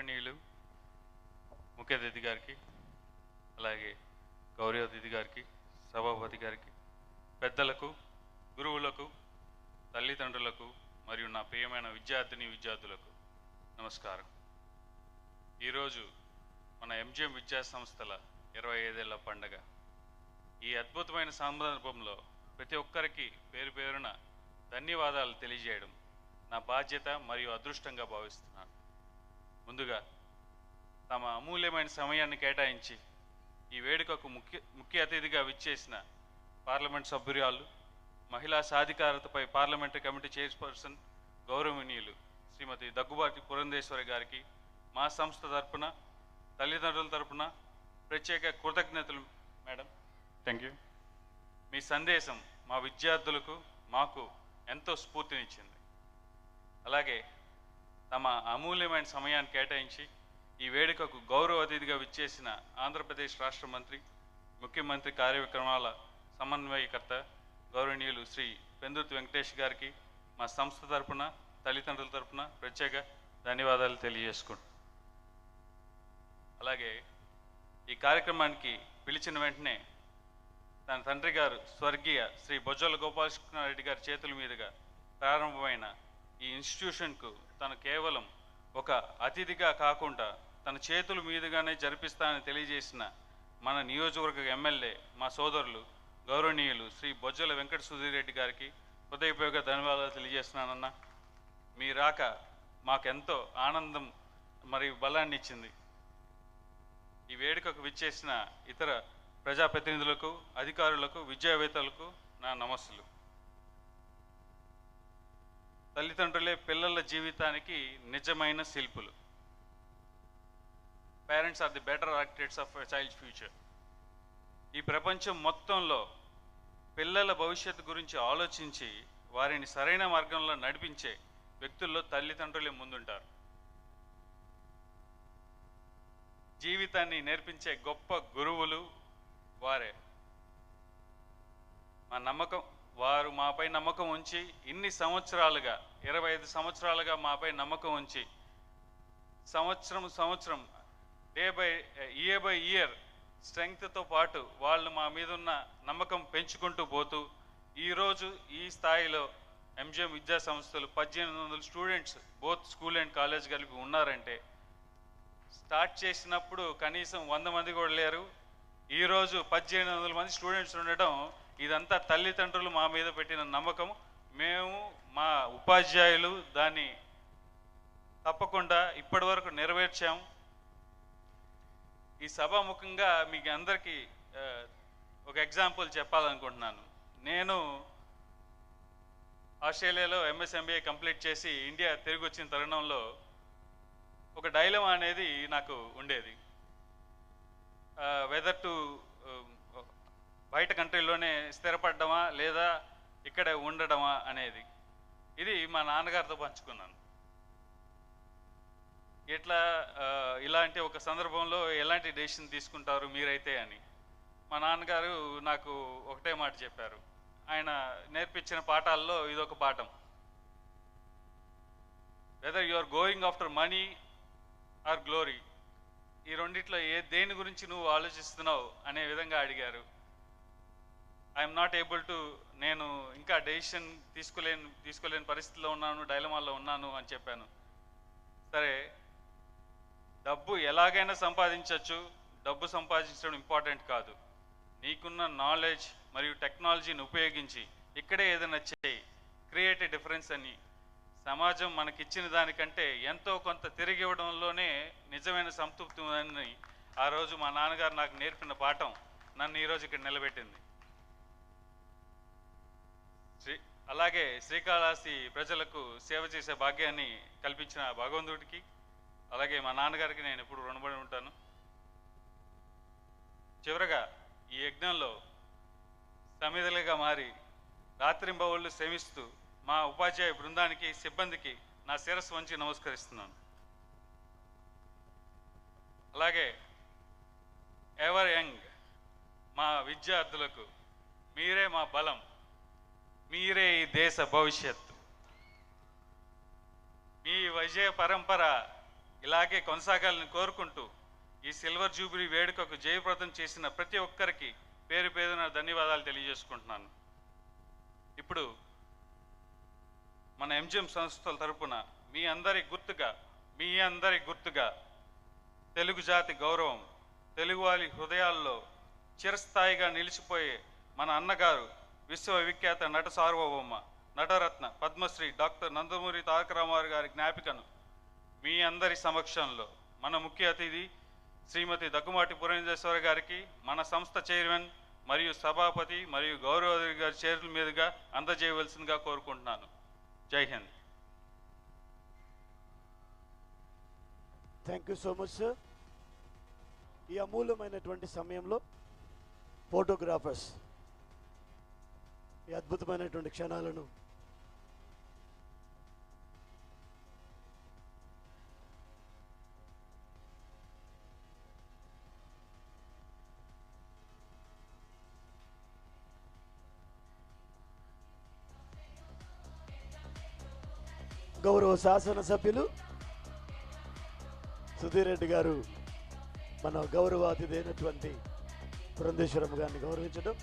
గౌరవనీయులు ముఖ్య అతిథి గారికి, అలాగే గౌరవ అతిథి గారికి, సభాపతి గారికి, పెద్దలకు, గురువులకు, తల్లిదండ్రులకు మరియు నా ప్రియమైన విద్యార్థులకు నమస్కారం. ఈరోజు మన ఎంజిఎం విద్యా సంస్థల 25 ఏళ్ల పండగ. ఈ అద్భుతమైన సందర్భంలో ప్రతి ఒక్కరికి పేరు పేరున ధన్యవాదాలు తెలియజేయడం నా బాధ్యత మరియు అదృష్టంగా భావిస్తున్నాను. ముందుగా తమ అమూల్యమైన సమయాన్ని కేటాయించి ఈ వేడుకకు ముఖ్య అతిథిగా విచ్చేసిన పార్లమెంట్ సభ్యురాలు, మహిళా సాధికారతపై పార్లమెంటరీ కమిటీ చైర్పర్సన్ గౌరవనీయులు శ్రీమతి దగ్గుబాటి పురంధేశ్వరి గారికి మా సంస్థ తరపున, తల్లిదండ్రుల తరపున ప్రత్యేక కృతజ్ఞతలు. Madam, thank you. మీ సందేశం మా విద్యార్థులకు, మాకు ఎంతో స్ఫూర్తినిచ్చింది. అలాగే తమ అమూల్యమైన సమయాన్ని కేటాయించి ఈ వేడుకకు గౌరవ అతిథిగా విచ్చేసిన ఆంధ్రప్రదేశ్ రాష్ట్ర మంత్రి, ముఖ్యమంత్రి కార్యక్రమాల సమన్వయకర్త గౌరవనీయులు శ్రీ పెందుర్తి వెంకటేష్ గారికి మా సంస్థ తరపున, తల్లిదండ్రుల తరపున ప్రత్యేక ధన్యవాదాలు తెలియజేసుకుంటాం. అలాగే ఈ కార్యక్రమానికి పిలిచిన వెంటనే తన తండ్రి గారు స్వర్గీయ శ్రీ బొజ్జల గోపాలకృష్ణారెడ్డి గారి చేతుల మీదుగా ప్రారంభమైన ఈ ఇన్స్టిట్యూషన్కు తను కేవలం ఒక అతిథిగా కాకుండా తన చేతుల మీదుగానే జరిపిస్తానని తెలియజేసిన మన నియోజకవర్గ ఎమ్మెల్యే, మా సోదరులు గౌరవనీయులు శ్రీ బొజ్జల వెంకట సుధీర్ రెడ్డి గారికి హృదయపూర్వక ధన్యవాదాలు తెలియజేస్తున్నానన్న. మీ రాక మాకెంతో ఆనందం మరియు బలాన్ని ఇచ్చింది. ఈ వేడుకకు విచ్చేసిన ఇతర ప్రజాప్రతినిధులకు, అధికారులకు, విద్యావేత్తలకు నా నమస్సులు. తల్లిదండ్రులే పిల్లల జీవితానికి నిజమైన శిల్పులు. Parents are the better architects of a child future. ఈ ప్రపంచం మొత్తంలో పిల్లల భవిష్యత్తు గురించి ఆలోచించి వారిని సరైన మార్గంలో నడిపించే వ్యక్తుల్లో తల్లిదండ్రులే ముందుంటారు. జీవితాన్ని నేర్పించే గొప్ప గురువులు వారే. వారు మాపై నమ్మకం ఉంచి ఇన్ని సంవత్సరాలుగా, 25 సంవత్సరాలుగా మాపై నమ్మకం ఉంచి సంవత్సరం ఇయర్ బై ఇయర్ స్ట్రెంగ్త్తో పాటు వాళ్ళు మా మీద ఉన్న నమ్మకం పెంచుకుంటూ పోతూ ఈరోజు ఈ స్థాయిలో ఎంజిఎం విద్యా సంస్థలు 1800 students both school and college కలిపి ఉన్నారంటే, స్టార్ట్ చేసినప్పుడు కనీసం 100 మంది కూడా లేరు. ఈరోజు 1800 మంది స్టూడెంట్స్ ఉండటం, ఇదంతా తల్లిదండ్రులు మా మీద పెట్టిన నమ్మకం. మేము, మా ఉపాధ్యాయులు దాన్ని తప్పకుండా ఇప్పటి వరకు నెరవేర్చాము. ఈ సభాముఖంగా మీకు అందరికీ ఒక ఎగ్జాంపుల్ చెప్పాలనుకుంటున్నాను. నేను ఆస్ట్రేలియాలో MSMBA కంప్లీట్ చేసి ఇండియా తిరిగి వచ్చిన తరుణంలో ఒక డైలమా అనేది నాకు ఉండేది. వెదర్ టు బయట కంట్రీలోనే స్థిరపడ్డమా లేదా ఇక్కడ ఉండడమా అనేది. ఇది మా నాన్నగారితో పంచుకున్నాను. ఇలాంటి ఒక సందర్భంలో ఎలాంటి డెసిషన్ తీసుకుంటారు మీరైతే అని. మా నాన్నగారు నాకు ఒకటే మాట చెప్పారు. ఆయన నేర్పించిన పాఠాల్లో ఇదొక పాఠం. Whether you are going after money or glory, ఈ రెండిట్లో దేని గురించి నువ్వు ఆలోచిస్తున్నావు అనే విధంగా అడిగారు. ఐఎమ్ నాట్ ఏబుల్ టు, నేను ఇంకా డెసిషన్ తీసుకోలేని పరిస్థితిలో ఉన్నాను, డైలమాలో ఉన్నాను అని చెప్పాను. సరే, డబ్బు ఎలాగైనా సంపాదించవచ్చు, డబ్బు సంపాదించడం ఇంపార్టెంట్ కాదు. నీకున్న నాలెడ్జ్ మరియు టెక్నాలజీని ఉపయోగించి ఇక్కడే ఏదైనా చేయి, క్రియేట్ ఏ డిఫరెన్స్ అని. సమాజం మనకిచ్చిన దానికంటే ఎంతో కొంత తిరిగి ఇవ్వడంలోనే నిజమైన సంతృప్తి ఉందని ఆ రోజు మా నాన్నగారు నాకు నేర్పిన పాఠం నన్ను ఈరోజు ఇక్కడ నిలబెట్టింది. అలాగే శ్రీకాళహస్తి ప్రజలకు సేవ చేసే భాగ్యాన్ని కల్పించిన భగవంతుడికి, అలాగే మా నాన్నగారికి నేను ఎప్పుడు రుణపడి ఉంటాను. చివరగా ఈ యజ్ఞంలో సమిధలుగా మారి రాత్రింబవళ్ళు శ్రమిస్తూ మా ఉపాధ్యాయ బృందానికి, సిబ్బందికి నా శిరస్సు వంచి నమస్కరిస్తున్నాను. అలాగే ఎవర్ యంగ్ మా విద్యార్థులకు మీరే మా బలం, మీరే ఈ దేశ భవిష్యత్తు. మీ విజయ పరంపర ఇలాగే కొనసాగాలని కోరుకుంటూ ఈ సిల్వర్ జూబిలీ వేడుకకు జయప్రదం చేసిన ప్రతి ఒక్కరికి పేరు పేరున ధన్యవాదాలు తెలియజేసుకుంటున్నాను. ఇప్పుడు మన ఎంజిఎం సంస్థల తరపున మీ అందరి గుర్తుగా తెలుగు జాతి గౌరవం, తెలుగువారి హృదయాల్లో చిరస్థాయిగా నిలిచిపోయే మన అన్నగారు విశ్వవిఖ్యాత నట సార్వభౌమ నటరత్న పద్మశ్రీ డాక్టర్ నందమూరి తారక రామారావు గారి జ్ఞాపికను మీ అందరి సమక్షంలో మన ముఖ్య అతిథి శ్రీమతి దగ్గుమాటి పురంధేశ్వరి గారికి మన సంస్థ చైర్మన్ మరియు సభాపతి మరియు గౌరవ అతిథి గారి చేతుల మీదుగా అందజేయవలసిందిగా కోరుకుంటున్నాను. జై Hind. Thank you so much sir. ఈ అమూల్యమైనటువంటి సమయంలో ఫోటోగ్రాఫర్స్ ఈ అద్భుతమైనటువంటి క్షణాలను గౌరవ శాసనసభ్యులు సుధీర్ రెడ్డి గారు మన గౌరవ అతిథి అయినటువంటి పురంధేశ్వరమ్మ గారిని గౌరవించడం.